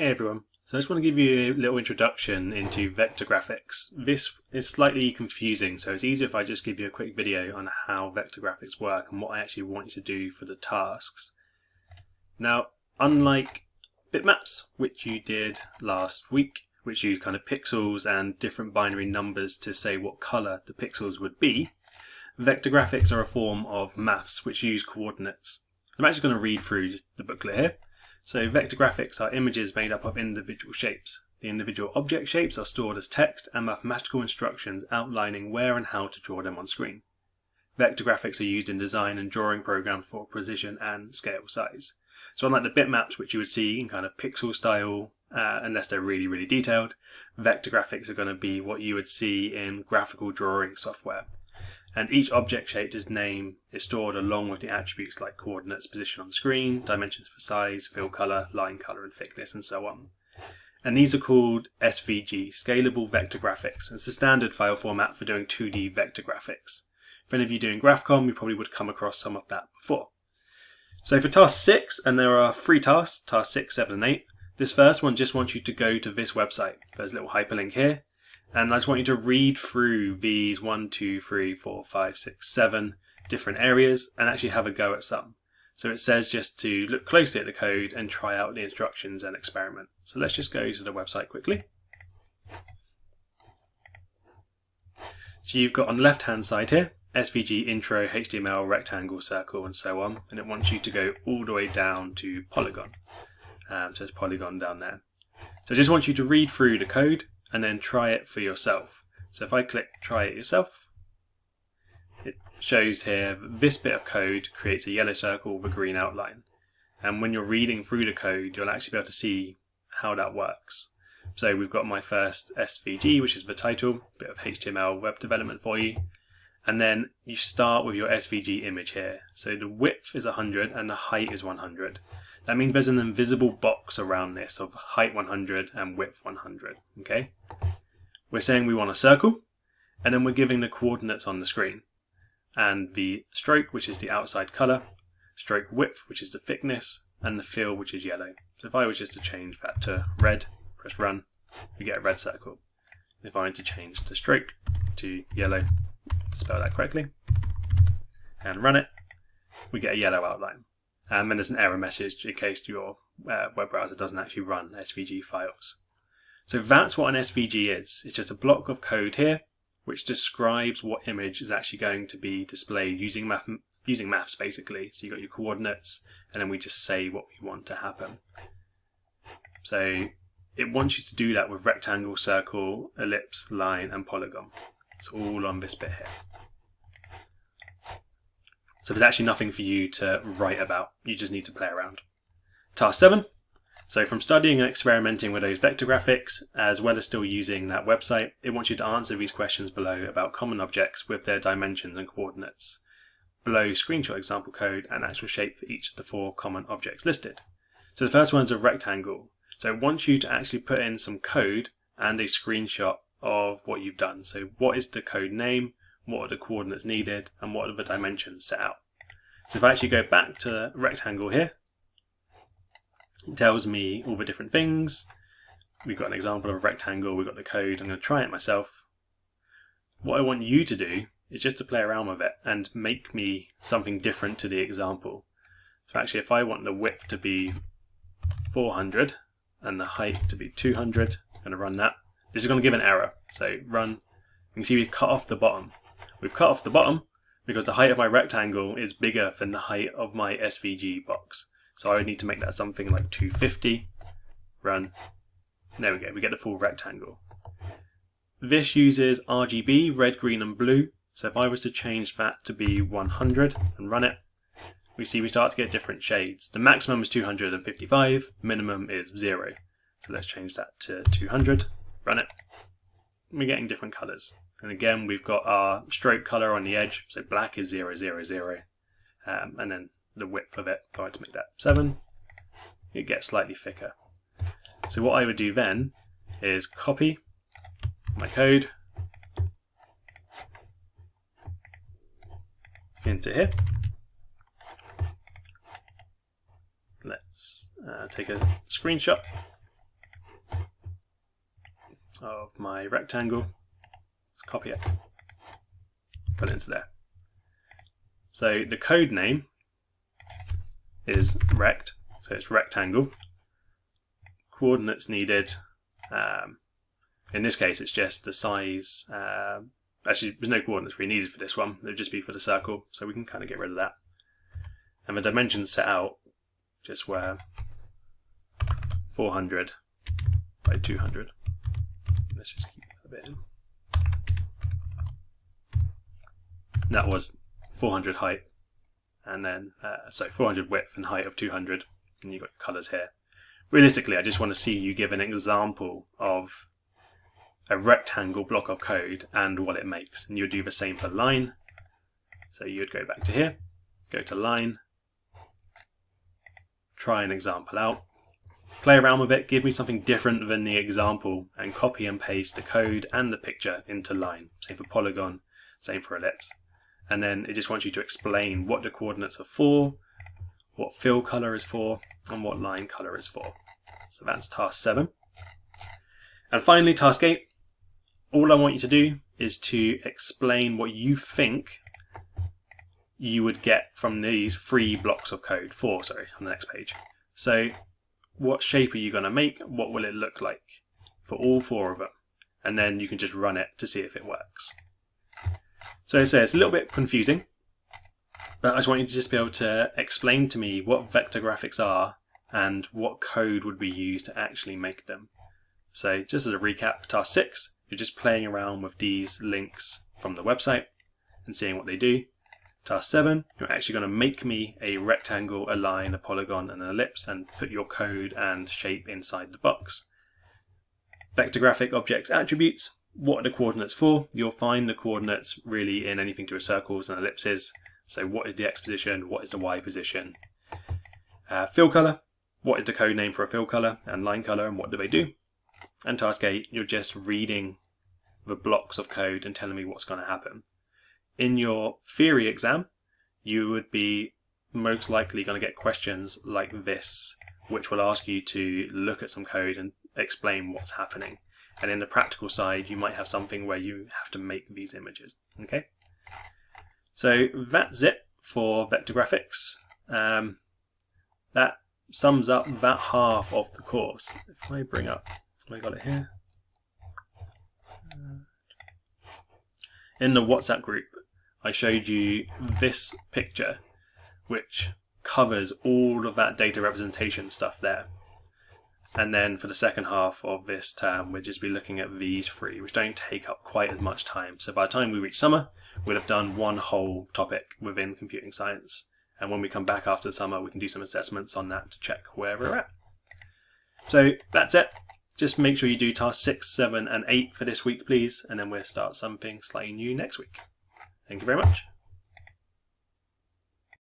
Hey everyone, so I just want to give you a little introduction into vector graphics. This is slightly confusing, so it's easier if I just give you a quick video on how vector graphics work and what I actually want you to do for the tasks. Now, unlike bitmaps, which you did last week, which used kind of pixels and different binary numbers to say what color the pixels would be, vector graphics are a form of maths which use coordinates. I'm actually going to read through just the booklet here. So vector graphics are images made up of individual shapes. The individual object shapes are stored as text and mathematical instructions outlining where and how to draw them on screen. Vector graphics are used in design and drawing programs for precision and scale size. So unlike the bitmaps which you would see in kind of pixel style, unless they're really detailed, vector graphics are going to be what you would see in graphical drawing software. And each object shape's name is stored along with the attributes like coordinates, position on screen, dimensions for size, fill color, line color and thickness, and so on. And these are called SVG, Scalable Vector Graphics. It's a standard file format for doing 2D vector graphics. For any of you doing GraphCom, you probably would come across some of that before. So for task 6, and there are 3 tasks, task 6, 7 and 8, this first one just wants you to go to this website. There's a little hyperlink here. And I just want you to read through these 7 different areas and actually have a go at some. So it says just to look closely at the code and try out the instructions and experiment. So let's just go to the website quickly. So you've got on the left hand side here, SVG, intro, HTML, rectangle, circle and so on. And it wants you to go all the way down to Polygon. So there's Polygon down there. So I just want you to read through the code and then try it for yourself. So if I click try it yourself, it shows here this bit of code creates a yellow circle with a green outline. And when you're reading through the code, you'll actually be able to see how that works. So we've got my first SVG, which is the title, bit of HTML web development for you. And then you start with your SVG image here. So the width is 100 and the height is 100. That means there's an invisible box around this of height 100 and width 100. Okay? We're saying we want a circle, and then we're giving the coordinates on the screen. And the stroke, which is the outside color, stroke width, which is the thickness, and the fill, which is yellow. So if I was just to change that to red, press run, we get a red circle. If I were to change the stroke to yellow, spell that correctly, and run it, we get a yellow outline. And then there's an error message in case your web browser doesn't actually run SVG files. So that's what an SVG is. It's just a block of code here which describes what image is actually going to be displayed using maths basically. So you've got your coordinates and then we just say what we want to happen. So it wants you to do that with rectangle, circle, ellipse, line and polygon. It's all on this bit here. So there's actually nothing for you to write about, you just need to play around. Task 7. So from studying and experimenting with those vector graphics, as well as still using that website, it wants you to answer these questions below about common objects with their dimensions and coordinates. Below, screenshot example code and actual shape for each of the 4 common objects listed. So the first one is a rectangle. So it wants you to actually put in some code and a screenshot of what you've done. So what is the code name? What are the coordinates needed, and what are the dimensions set out. So if I actually go back to rectangle here, it tells me all the different things. We've got an example of a rectangle, we've got the code, I'm going to try it myself. What I want you to do is just to play around with it and make me something different to the example. So actually if I want the width to be 400 and the height to be 200, I'm going to run that. This is going to give an error, so run. You can see we've cut off the bottom. We've cut off the bottom because the height of my rectangle is bigger than the height of my SVG box. So I would need to make that something like 250. Run. There we go, we get the full rectangle. This uses RGB, red, green and blue. So if I was to change that to be 100 and run it, we see we start to get different shades. The maximum is 255, minimum is 0. So let's change that to 200, run it. We're getting different colours. And again, we've got our stroke color on the edge, so black is 0, 0, 0. And then the width of it, if I were to make that 7, it gets slightly thicker. So what I would do then is copy my code into here. Let's take a screenshot of my rectangle. Let's copy it, put it into there. So the code name is rect, so it's rectangle. Coordinates needed, in this case it's just the size, actually there's no coordinates really needed for this one, it would just be for the circle, so we can kind of get rid of that. And the dimensions set out just were 400 by 200. Let's just keep that a bit in. That was 400 height, and then so 400 width and height of 200, and you've got your colours here. Realistically, I just want to see you give an example of a rectangle block of code and what it makes, and you'd do the same for line. So you'd go back to here, go to line, try an example out, play around with it, give me something different than the example, and copy and paste the code and the picture into line. Same for polygon, same for ellipse. And then it just wants you to explain what the coordinates are for, what fill color is for, and what line color is for. So that's task 7. And finally, task 8. All I want you to do is to explain what you think you would get from these 3 blocks of code. 4, sorry, on the next page. So what shape are you going to make? What will it look like for all 4 of them? And then you can just run it to see if it works. So it's a little bit confusing, but I just want you to just be able to explain to me what vector graphics are and what code would be used to actually make them. So just as a recap, task 6, you're just playing around with these links from the website and seeing what they do. Task 7, you're actually going to make me a rectangle, a line, a polygon and an ellipse and put your code and shape inside the box. Vector graphic objects attributes. What are the coordinates for? You'll find the coordinates really in anything to do with circles and ellipses. So what is the x position? What is the y position? Fill color. What is the code name for a fill color and line color, and what do they do? And task 8, you're just reading the blocks of code and telling me what's going to happen. In your theory exam, you would be most likely going to get questions like this, which will ask you to look at some code and explain what's happening. And in the practical side, you might have something where you have to make these images. Okay, so that's it for vector graphics. That sums up that half of the course. If I bring up, I got it here. In the WhatsApp group, I showed you this picture, which covers all of that data representation stuff there. And then for the second half of this term, we'll just be looking at these 3, which don't take up quite as much time. So by the time we reach summer, we'll have done one whole topic within computing science. And when we come back after the summer, we can do some assessments on that to check where we're at. So that's it. Just make sure you do tasks 6, 7 and 8 for this week, please. And then we'll start something slightly new next week. Thank you very much.